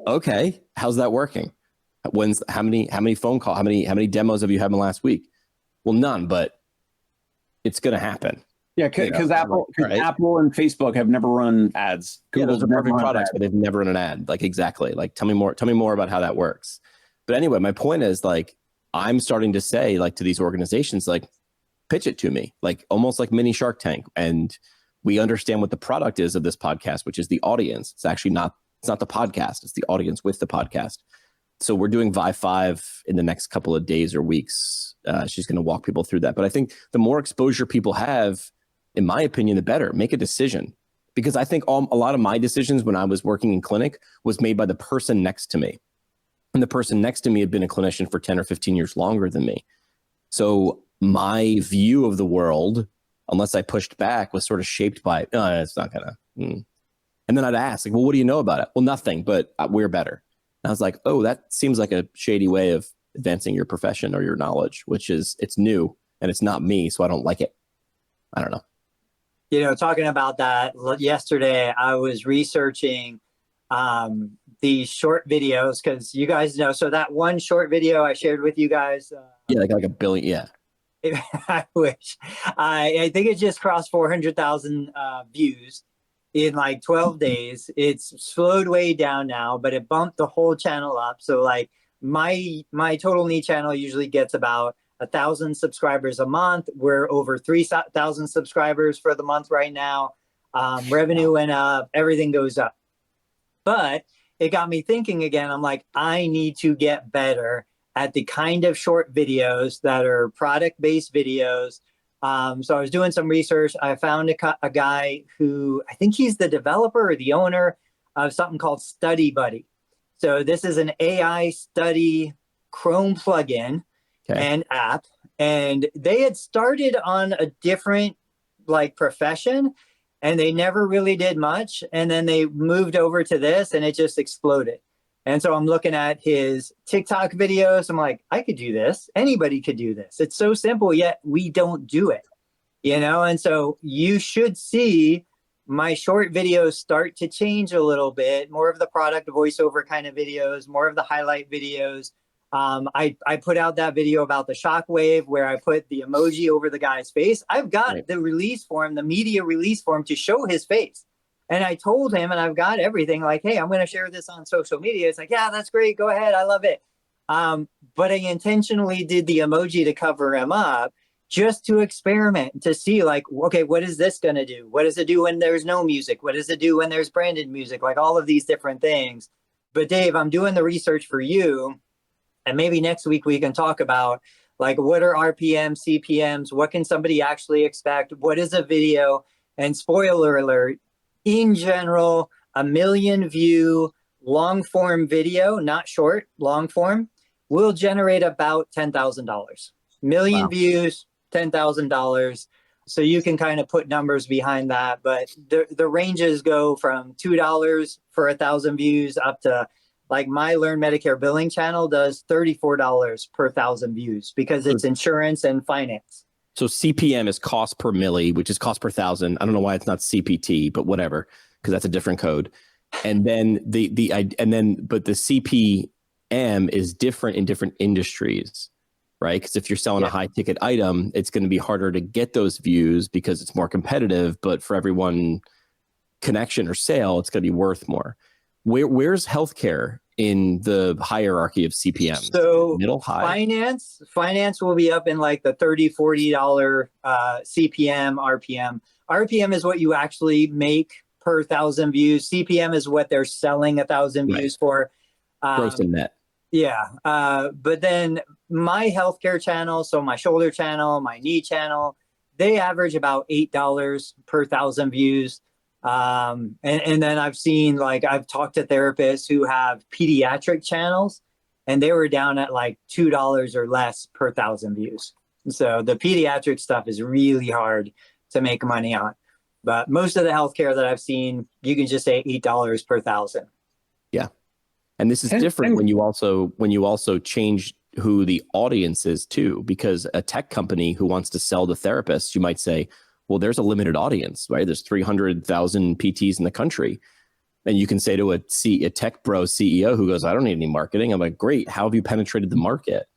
okay, how's that working? How many phone calls, how many demos have you had in the last week? Well, none, but it's going to happen. Yeah, because Apple and Facebook have never run ads. Those are perfect products, but they've never run an ad. Exactly. Tell me more about how that works. But anyway, my point is I'm starting to say to these organizations, pitch it to me, almost like mini Shark Tank. And we understand what the product is of this podcast, which is the audience. It's actually it's not the podcast. It's the audience with the podcast. So we're doing Vi5 in the next couple of days or weeks. She's going to walk people through that. But I think the more exposure people have, in my opinion, the better. Make a decision. Because I think a lot of my decisions when I was working in clinic was made by the person next to me. And the person next to me had been a clinician for 10 or 15 years longer than me. So my view of the world, unless I pushed back, was sort of shaped by, oh, it's not gonna. And then I'd ask, like, well, what do you know about it? Well, nothing, but we're better. And I was like, oh, that seems like a shady way of advancing your profession or your knowledge, which is, it's new and it's not me, so I don't like it. I don't know. You know, talking about that, yesterday I was researching these short videos, because you guys know, so that one short video I shared with you guys. Yeah, like a billion. Yeah. I wish. I think it just crossed 400,000 views in like 12 days. It's slowed way down now, but it bumped the whole channel up. So like my Total Knee channel usually gets about 1,000 subscribers a month. We're over 3,000 subscribers for the month right now. Revenue went up, everything goes up. But it got me thinking again. I'm like, I need to get better at the kind of short videos that are product-based videos. So I was doing some research. I found a guy who, I think he's the developer or the owner of something called Study Buddy. So this is an AI study Chrome plugin and app. And they had started on a different like profession, and they never really did much. And then they moved over to this and it just exploded. And so I'm looking at his TikTok videos. I'm like, I could do this. Anybody could do this. It's so simple, yet we don't do it, you know? And so you should see my short videos start to change a little bit, more of the product voiceover kind of videos, more of the highlight videos. I put out that video about the shockwave where I put the emoji over the guy's face. I've got the release form, the media release form to show his face. And I told him, and I've got everything like, hey, I'm going to share this on social media. It's like, yeah, that's great. Go ahead. I love it. But I intentionally did the emoji to cover him up just to experiment, to see like, okay, what is this going to do? What does it do when there's no music? What does it do when there's branded music? Like all of these different things. But Dave, I'm doing the research for you. And maybe next week we can talk about like, what are RPMs, CPMs? What can somebody actually expect? What is a video? And spoiler alert, in general, 1 million view long form video, not short, long form, will generate about $10,000. Million views, $10,000. So you can kind of put numbers behind that. But the ranges go from $2 for 1,000 views up to, like, my Learn Medicare Billing channel does $34 per 1,000 views because it's insurance and finance. So CPM is cost per milli, which is cost per 1,000. I don't know why it's not CPT, but whatever, because that's a different code. And then but the CPM is different in different industries, right? Because if you're selling a high ticket item, it's going to be harder to get those views because it's more competitive. But for every one connection or sale, it's going to be worth more. Where's healthcare in the hierarchy of CPM? So middle, high? Finance will be up in like the $30, $40 CPM, RPM. RPM is what you actually make per 1,000 views. CPM is what they're selling 1,000 views for. Gross and net. Yeah. But then my healthcare channel, so my shoulder channel, my knee channel, they average about $8 per 1,000 views. And then I've seen, like, I've talked to therapists who have pediatric channels and they were down at like $2 or less per 1,000 views. So the pediatric stuff is really hard to make money on. But most of the healthcare that I've seen, you can just say $8 per 1,000. Yeah. And this is different when you also change who the audience is too, because a tech company who wants to sell to therapists, you might say, well, there's a limited audience, right? There's 300,000 PTs in the country. And you can say to a tech bro CEO who goes, I don't need any marketing. I'm like, great. How have you penetrated the market?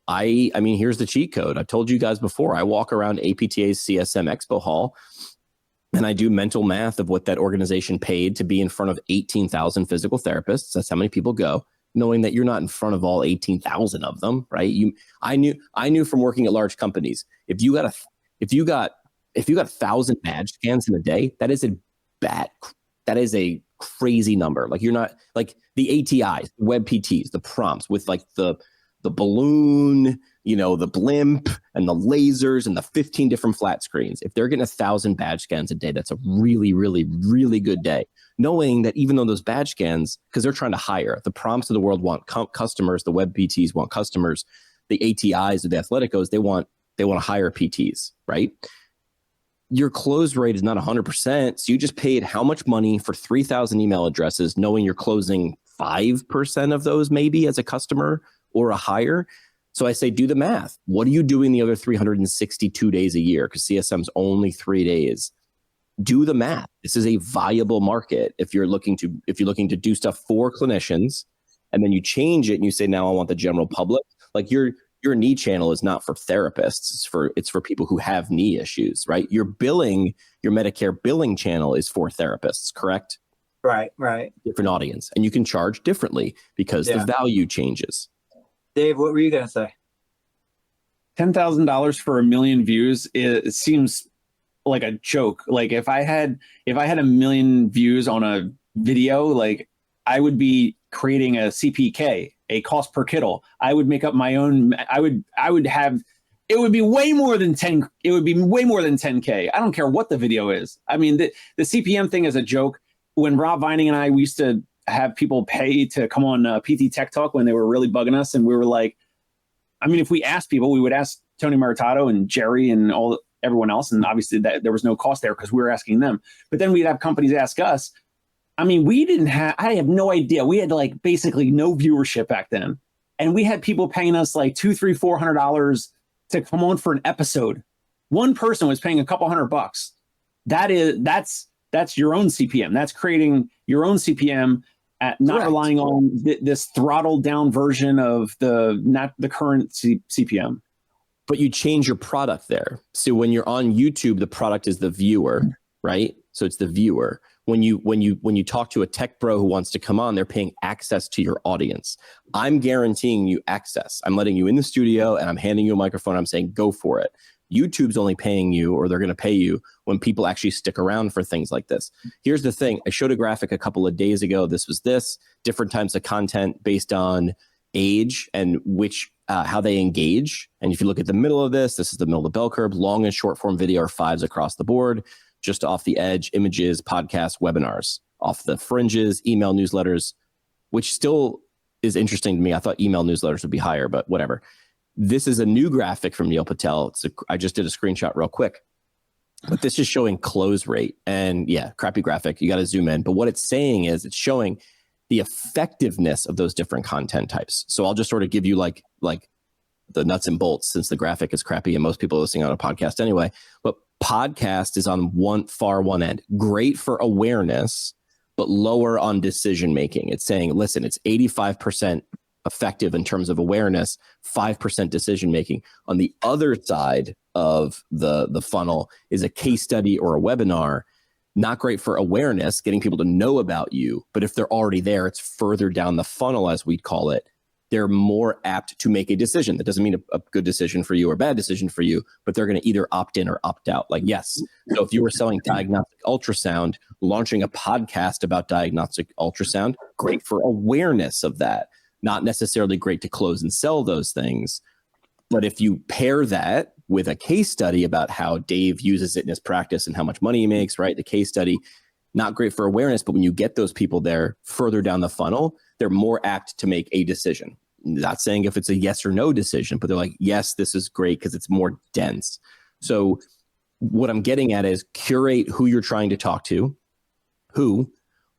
I mean, here's the cheat code. I've told you guys before, I walk around APTA's CSM Expo Hall and I do mental math of what that organization paid to be in front of 18,000 physical therapists. That's how many people go, knowing that you're not in front of all 18,000 of them, right? I knew from working at large companies, if you got 1,000 badge scans in a day, that is a crazy number. Like, you're not, like, the ATIs, web PTs, the prompts with like the balloon, you know, the blimp and the lasers and the 15 different flat screens. If they're getting 1,000 badge scans a day, that's a really, really, really good day. Knowing that even though those badge scans, because they're trying to hire, the prompts of the world want customers, the web PTs want customers, the ATIs of the Athleticos, they want they want to hire PTs, right? Your close rate is not 100%. So you just paid how much money for 3,000 email addresses, knowing you're closing 5% of those maybe as a customer or a hire. So I say, do the math. What are you doing the other 362 days a year? Because CSM's only 3 days. Do the math. This is a viable market. If you're looking to do stuff for clinicians, and then you change it and you say, now I want the general public, like your knee channel is not for therapists. It's for people who have knee issues, right? Your Medicare billing channel is for therapists, correct? Right. Different audience. And you can charge differently because the value changes. Dave, what were you going to say? $10,000 for 1 million views, it seems like a joke. Like if I had 1 million views on a video, like I would be creating a CPK, a cost per Kittle. I would make up my own. I would have. It would be way more than 10. It would be way more than 10K. I don't care what the video is. I mean, the CPM thing is a joke. When Rob Vining and we used to have people pay to come on PT Tech Talk when they were really bugging us, and we were like, I mean, if we asked people, we would ask Tony Maritato and Jerry and everyone else, and obviously that there was no cost there because we were asking them. But then we'd have companies ask us. I mean, I have no idea. We had like basically no viewership back then. And we had people paying us like $200, $300, $400 to come on for an episode. One person was paying a couple $100. That's your own CPM. That's creating your own CPM at not relying on this throttled down version of the current CPM. But you change your product there. So when you're on YouTube, the product is the viewer, right? So it's the viewer. When you talk to a tech bro who wants to come on, they're paying access to your audience. I'm guaranteeing you access. I'm letting you in the studio and I'm handing you a microphone. I'm saying, go for it. YouTube's only paying you, or they're going to pay you when people actually stick around for things like this. Here's the thing. I showed a graphic a couple of days ago. This was different types of content based on age and how they engage. And if you look at the middle of this is the middle of the bell curve. Long and short form video are 5s across the board. Just off the edge, images, podcasts, webinars. Off the fringes, email newsletters, which still is interesting to me. I thought email newsletters would be higher, but whatever. This is a new graphic from Neil Patel. I just did a screenshot real quick. But this is showing close rate. And yeah, crappy graphic. You got to zoom in. But what it's saying is it's showing the effectiveness of those different content types. So I'll just sort of give you like the nuts and bolts, since the graphic is crappy and most people are listening on a podcast anyway. But podcast is on one end. Great for awareness, but lower on decision making. It's saying, listen, it's 85% effective in terms of awareness, 5% decision making. On the other side of the funnel is a case study or a webinar. Not great for awareness, getting people to know about you. But if they're already there, it's further down the funnel, as we'd call it. They're more apt to make a decision. That doesn't mean a good decision for you or a bad decision for you, but they're going to either opt in or opt out. Like, yes. So if you were selling diagnostic ultrasound, launching a podcast about diagnostic ultrasound, great for awareness of that. Not necessarily great to close and sell those things. But if you pair that with a case study about how Dave uses it in his practice and how much money he makes, right? The case study, not great for awareness, but when you get those people there further down the funnel, they're more apt to make a decision. Not saying if it's a yes or no decision, but they're like, yes, this is great because it's more dense. So what I'm getting at is curate who you're trying to talk to,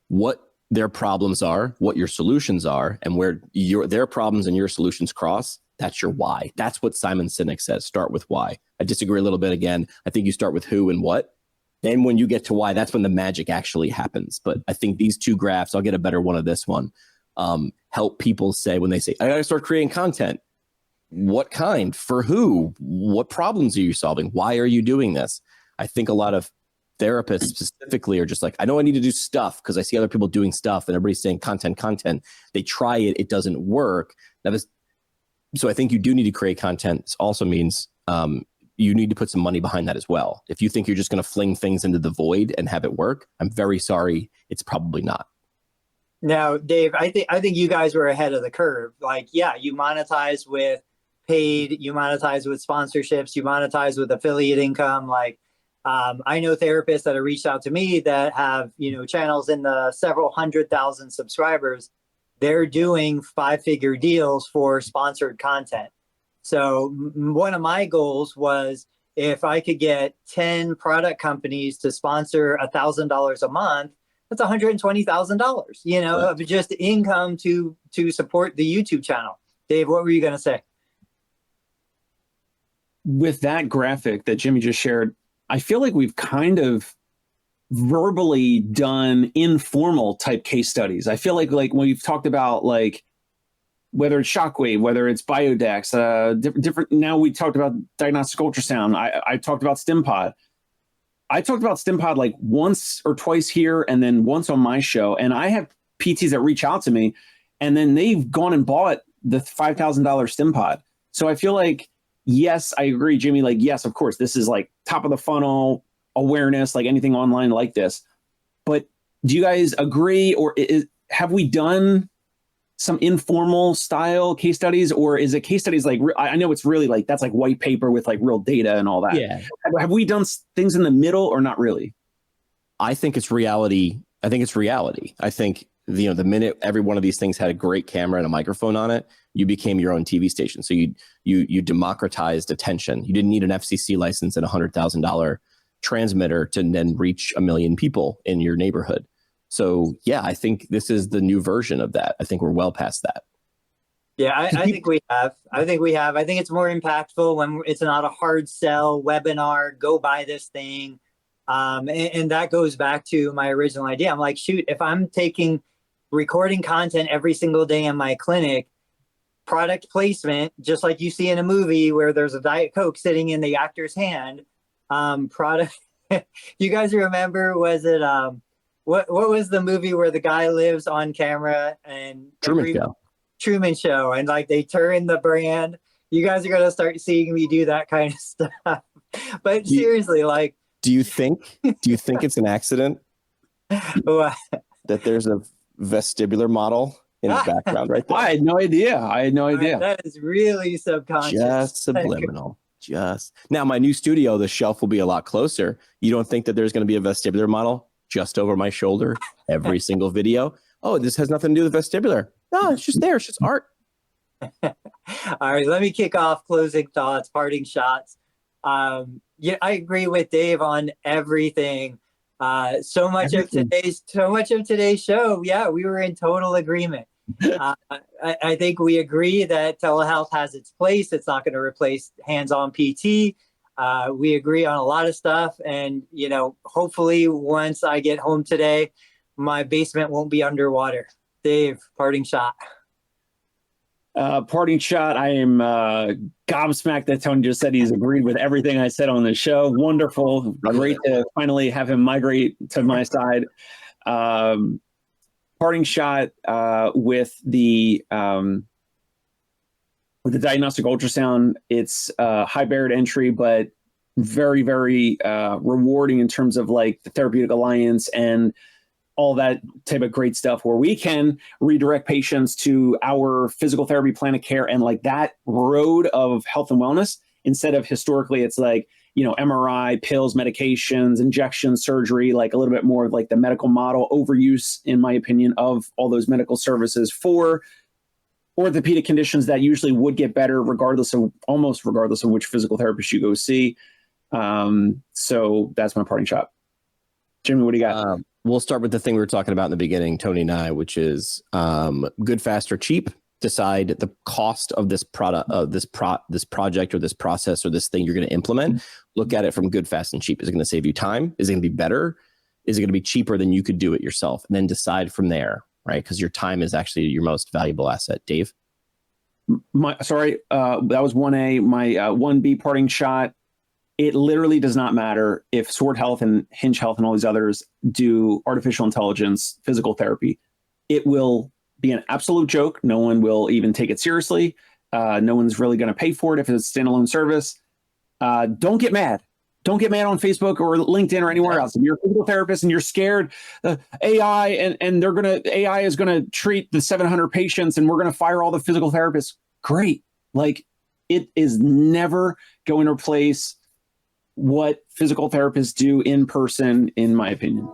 what their problems are, what your solutions are, and where their problems and your solutions cross. That's your why. That's what Simon Sinek says. Start with why. I disagree a little bit again. I think you start with who and what. Then when you get to why, that's when the magic actually happens. But I think these two graphs, I'll get a better one of this one, help people say, when they say, I got to start creating content. What kind? For who? What problems are you solving? Why are you doing this? I think a lot of therapists specifically are just like, I know I need to do stuff because I see other people doing stuff and everybody's saying content. They try it. It doesn't work. So I think you do need to create content. This also means you need to put some money behind that as well. If you think you're just going to fling things into the void and have it work, I'm very sorry. It's probably not. Now, Dave, I think you guys were ahead of the curve. Like, yeah, you monetize with paid, you monetize with sponsorships, you monetize with affiliate income. Like, I know therapists that have reached out to me that have, channels in the several 100,000 subscribers. They're doing 5-figure deals for sponsored content. So one of my goals was if I could get 10 product companies to sponsor $1,000 a month, that's $120,000, you know, of just income to support the YouTube channel. Dave, what were you going to say? With that graphic that Jimmy just shared, I feel like we've kind of verbally done informal type case studies. I feel like when we've talked about like whether it's Shockwave, whether it's Biodex, different. Now we talked about diagnostic ultrasound. I talked about StimPod. I talked about StimPod like once or twice here and then once on my show. And I have PTs that reach out to me and then they've gone and bought the $5,000 StimPod. So I feel like, yes, I agree, Jimmy. Like, yes, of course, this is like top of the funnel awareness, like anything online like this. But do you guys agree, or have we done some informal style case studies, or is it case studies like, I know it's really like, that's like white paper with like real data and all that. Yeah. Have we done things in the middle or not really? I think it's reality. I think, you know, the minute every one of these things had a great camera and a microphone on it, you became your own TV station. So you democratized attention. You didn't need an FCC license and $100,000 transmitter to then reach 1 million people in your neighborhood. So yeah, I think this is the new version of that. I think we're well past that. Yeah, I think we have. I think it's more impactful when it's not a hard sell webinar, go buy this thing. And that goes back to my original idea. I'm like, shoot, if I'm recording content every single day in my clinic, product placement, just like you see in a movie where there's a Diet Coke sitting in the actor's hand, product. You guys remember, was it, what was the movie where the guy lives on camera and Truman Show, and like they turn the brand? You guys are going to start seeing me do that kind of stuff. But seriously, like, do you think it's an accident that there's a vestibular model in the background right there? I had no idea. That is really subconscious. Just subliminal. Now my new studio, the shelf will be a lot closer. You don't think that there's going to be a vestibular model just over my shoulder every single video? Oh, this has nothing to do with vestibular. No, it's just there. It's just art. All right, let me kick off closing thoughts, parting shots. Yeah, I agree with Dave on everything. So much of today's show, yeah, we were in total agreement. I think we agree that telehealth has its place. It's not going to replace hands-on PT. We agree on a lot of stuff, and you know, hopefully, once I get home today, my basement won't be underwater. Dave, parting shot. Parting shot. I am gobsmacked that Tony just said he's agreed with everything I said on the show. Wonderful. Great to finally have him migrate to my side. Parting shot with the diagnostic ultrasound. It's high barrier to entry, but very, very rewarding in terms of like the therapeutic alliance and all that type of great stuff, where we can redirect patients to our physical therapy plan of care and like that road of health and wellness, instead of historically it's like, you know, MRI, pills, medications, injections, surgery, like a little bit more of like the medical model, overuse, in my opinion, of all those medical services for orthopedic conditions that usually would get better almost regardless of which physical therapist you go see. So that's my parting shot. Jimmy, what do you got? We'll start with the thing we were talking about in the beginning, Tony and I, which is good, fast, or cheap. Decide the cost of this product, this project, or this process, or this thing you're going to implement. Look at it from good, fast, and cheap. Is it going to save you time? Is it going to be better? Is it going to be cheaper than you could do it yourself? And then decide from there, right? Because your time is actually your most valuable asset. Dave? That was 1A. My 1B parting shot. It literally does not matter if Sword Health and Hinge Health and all these others do artificial intelligence physical therapy. It will be an absolute joke. No one will even take it seriously. No one's really going to pay for it if it's a standalone service. Don't get mad. Don't get mad on Facebook or LinkedIn or anywhere else. If you're a physical therapist and you're scared, AI and AI is going to treat the 700 patients and we're going to fire all the physical therapists. Great. Like, it is never going to replace what physical therapists do in person, in my opinion.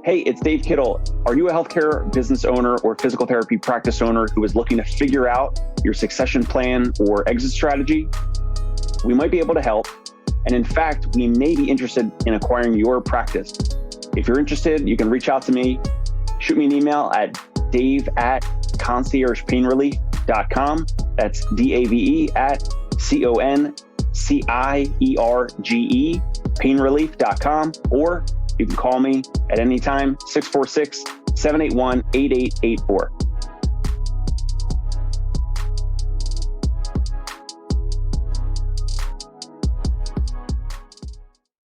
Hey, it's Dave Kittle. Are you a healthcare business owner or physical therapy practice owner who is looking to figure out your succession plan or exit strategy? We might be able to help. And in fact, we may be interested in acquiring your practice. If you're interested, you can reach out to me. Shoot me an email at dave@conciergepainrelief.com. That's DAVE at CONCIERGE painrelief.com. Or you can call me at any time, 646-781-8884.